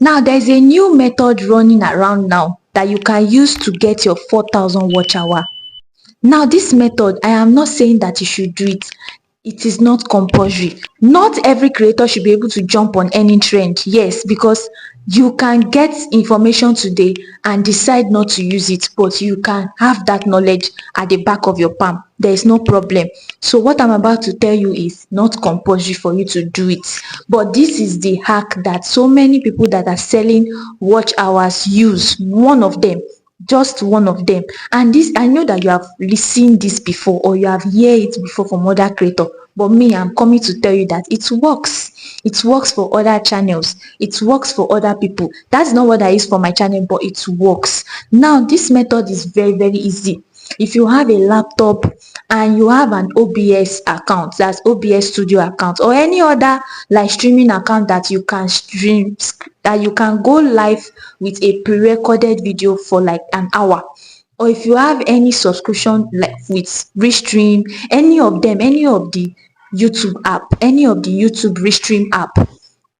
Now there's a new method running around now that you can use to get your 4,000 watch hour. Now this method, I am not saying that you should do it. It is not compulsory. Not every creator should be able to jump on any trend. Yes, because you can get information today and decide not to use it, but you can have that knowledge at the back of your palm. There is no problem. So what I'm about to tell you is not compulsory for you to do it, but this is the hack that so many people that are selling watch hours use. One of them, just one of them. And this, I know that you have listened this before, or you have heard it before from other creator, but me, I'm coming to tell you that it works. It works for other channels, it works for other people. That's not what I use for my channel, but it works. Now this method is very, very easy. If you have a laptop and you have an OBS account, that's OBS studio account, or any other live streaming account that you can stream, that you can go live with a pre-recorded video for like an hour, or if you have any subscription like with Restream, any of them, any of the YouTube app, any of the YouTube Restream app,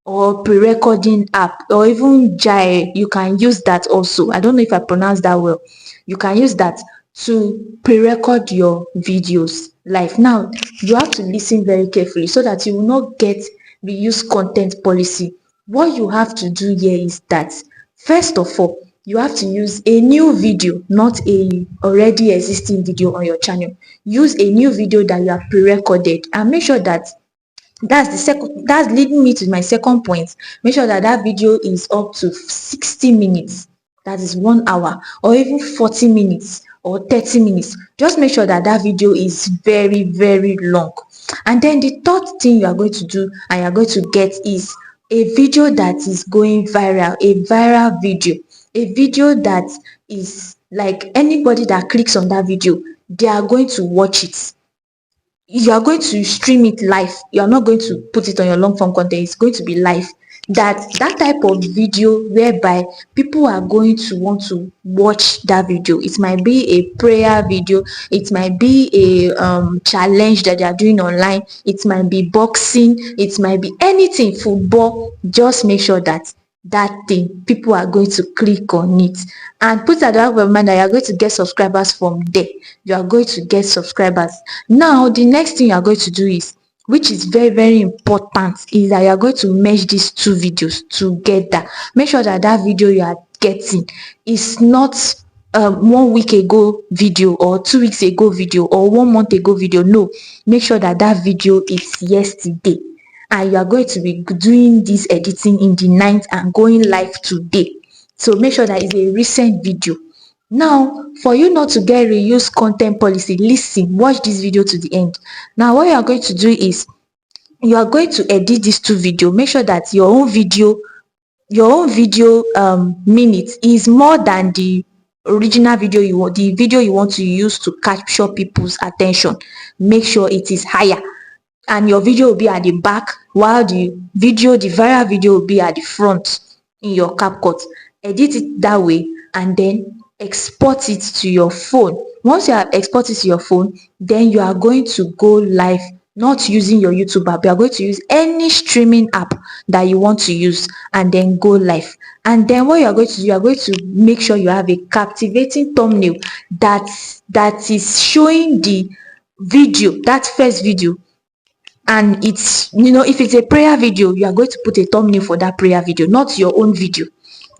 or pre-recording app, or even Jai, you can use that also. I don't know if I pronounced that well. You can use that to pre-record your videos live. Now you have to listen very carefully so that you will not get reuse content policy. What you have to do here is that, first of all, you have to use a new video, not a already existing video on your channel. Use a new video that you have pre-recorded, and make sure that that's leading me to my second point. Make sure that that video is up to 60 minutes, that is 1 hour, or even 40 minutes or 30 minutes. Just make sure that that video is very, very long. And then the third thing you are going to do and you are going to get is a video that is going viral, a viral video, a video that is like anybody that clicks on that video, they are going to watch it. You are going to stream it live. You are not going to put it on your long form content. It's going to be live. That type of video whereby people are going to want to watch that video. It might be a prayer video, it might be a challenge that they are doing online, it might be boxing, it might be anything, football. Just make sure that that thing, people are going to click on it, and put at the back of your mind that you are going to get subscribers from there. You are going to get subscribers. Now the next thing you are going to do is, which is very, very important, is that you are going to merge these two videos together. Make sure that that video you are getting is not 1 week ago video, or 2 weeks ago video, or 1 month ago video. No, make sure that that video is yesterday, and you are going to be doing this editing in the night and going live today. So make sure that it's a recent video. Now, for you not to get reuse content policy, listen, watch this video to the end. Now what you are going to do is, you are going to edit these two videos. Make sure that your own video minutes is more than the original video the video you want to use to capture people's attention. Make sure it is higher, and your video will be at the back, while the viral video will be at the front in your CapCut. Edit it that way, and then export it to your phone. Once you have exported to your phone, then you are going to go live, not using your YouTube app. You are going to use any streaming app that you want to use, and then go live. And then what you are going to do, you are going to make sure you have a captivating thumbnail that is showing the video, that first video. And it's, if it's a prayer video, you are going to put a thumbnail for that prayer video, not your own video.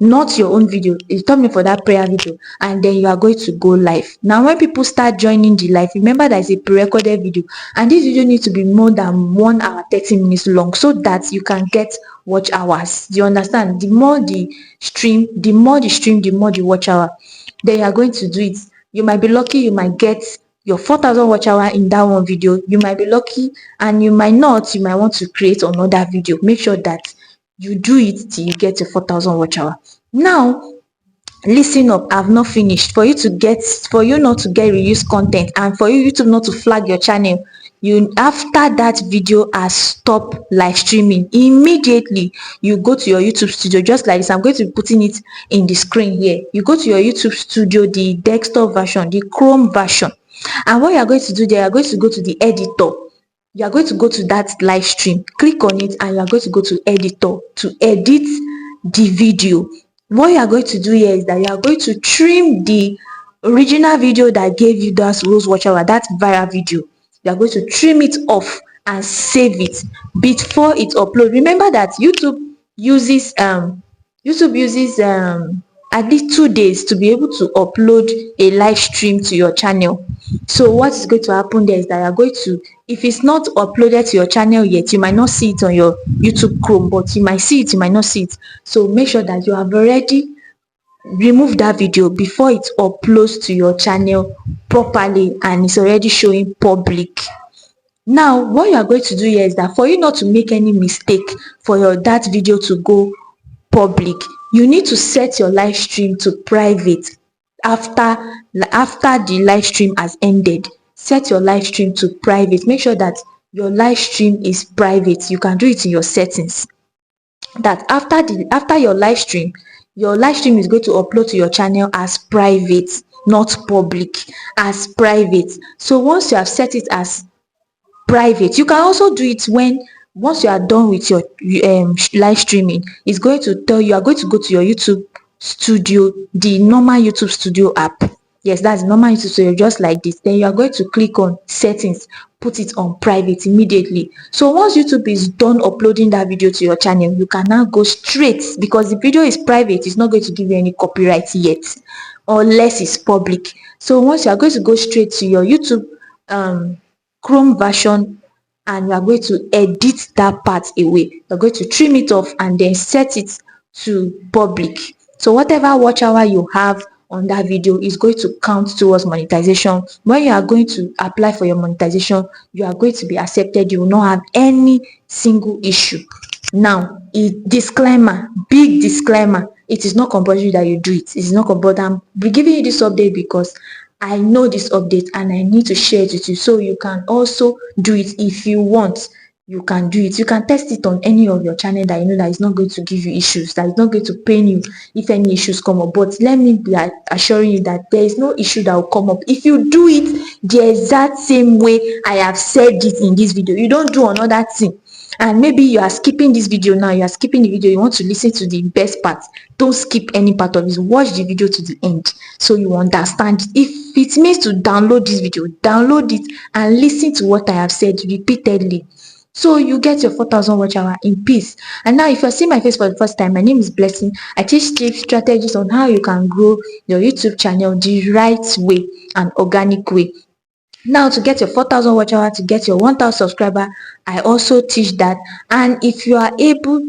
A thumbnail for that prayer video, and then you are going to go live. Now when people start joining the live, remember that it's a pre-recorded video, and this video needs to be more than 1 hour 30 minutes long, so that you can get watch hours. Do you understand? The more the stream, the more the watch hour. Then you are going to do it. You might be lucky, you might get your 4,000 watch hour in that one video. You might be lucky, and you might not. You might want to create another video. Make sure that you do it till you get your 4,000 watch hour. Now listen up, I've not finished. For you not to get reuse content, and for YouTube not to flag your channel, after that video has stopped live streaming, immediately you go to your YouTube studio, just like this. I'm going to be putting it in the screen here. You go to your YouTube studio, the desktop version, the Chrome version, and what you are going to do there, you are going to go to the editor. You are going to go to that live stream, click on it, and you are going to go to editor to edit the video. What you are going to do here is that you are going to trim the original video that gave you those watch hour, that viral video. You are going to trim it off and save it before it upload. Remember that YouTube uses at least 2 days to be able to upload a live stream to your channel. So what is going to happen there is that you're going to, if it's not uploaded to your channel yet, you might not see it on your YouTube Chrome, but you might see it, you might not see it. So make sure that you have already removed that video before it uploads to your channel properly and it's already showing public. Now what you are going to do here is that for you not to make any mistake for that video to go public, you need to set your live stream to private. After the live stream has ended, set your live stream to private. Make sure that your live stream is private. You can do it in your settings, that after your live stream is going to upload to your channel as private, not public, as private. So once you have set it as private, you can also do it once you are done with your live streaming. It's going to tell you are going to go to your YouTube studio, the normal YouTube studio app. Yes, that's the normal YouTube studio, just like this. Then you are going to click on settings, put it on private immediately. So once YouTube is done uploading that video to your channel, you can now go straight, because the video is private, it's not going to give you any copyright yet unless it's public. So once you are going to go straight to your YouTube Chrome version, and you are going to edit that part away. You're going to trim it off and then set it to public. So whatever watch hour you have on that video is going to count towards monetization. When you are going to apply for your monetization, you are going to be accepted. You will not have any single issue. Now, a disclaimer, big disclaimer, it is not compulsory that you do it. It is not compulsory. I'm giving you this update because I know this update and I need to share it with you, so you can also do it if you want. You can do it. You can test it on any of your channel that you know that is not going to give you issues, that is not going to pain you if any issues come up. But let me be assuring you that there is no issue that will come up if you do it the exact same way I have said it in this video. You don't do another thing, and maybe you are skipping this video now, you are skipping the video, you want to listen to the best part. Don't skip any part of it. Watch the video to the end so you understand. If it means to download this video, download it and listen to what I have said repeatedly, so you get your 4,000 watch hour in peace. And now, if you're seeing my face for the first time, my name is Blessing. I teach tips, strategies on how you can grow your YouTube channel the right way and organic way. Now, to get your 4,000 watch hour, to get your 1,000 subscriber, I also teach that. And if you are able,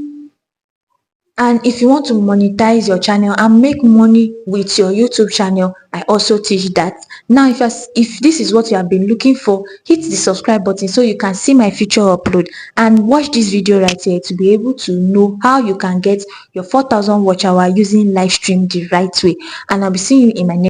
and if you want to monetize your channel and make money with your YouTube channel, I also teach that. Now, if this is what you have been looking for, hit the subscribe button so you can see my future upload, and watch this video right here to be able to know how you can get your 4,000 watch hour using live stream the right way. And I'll be seeing you in my next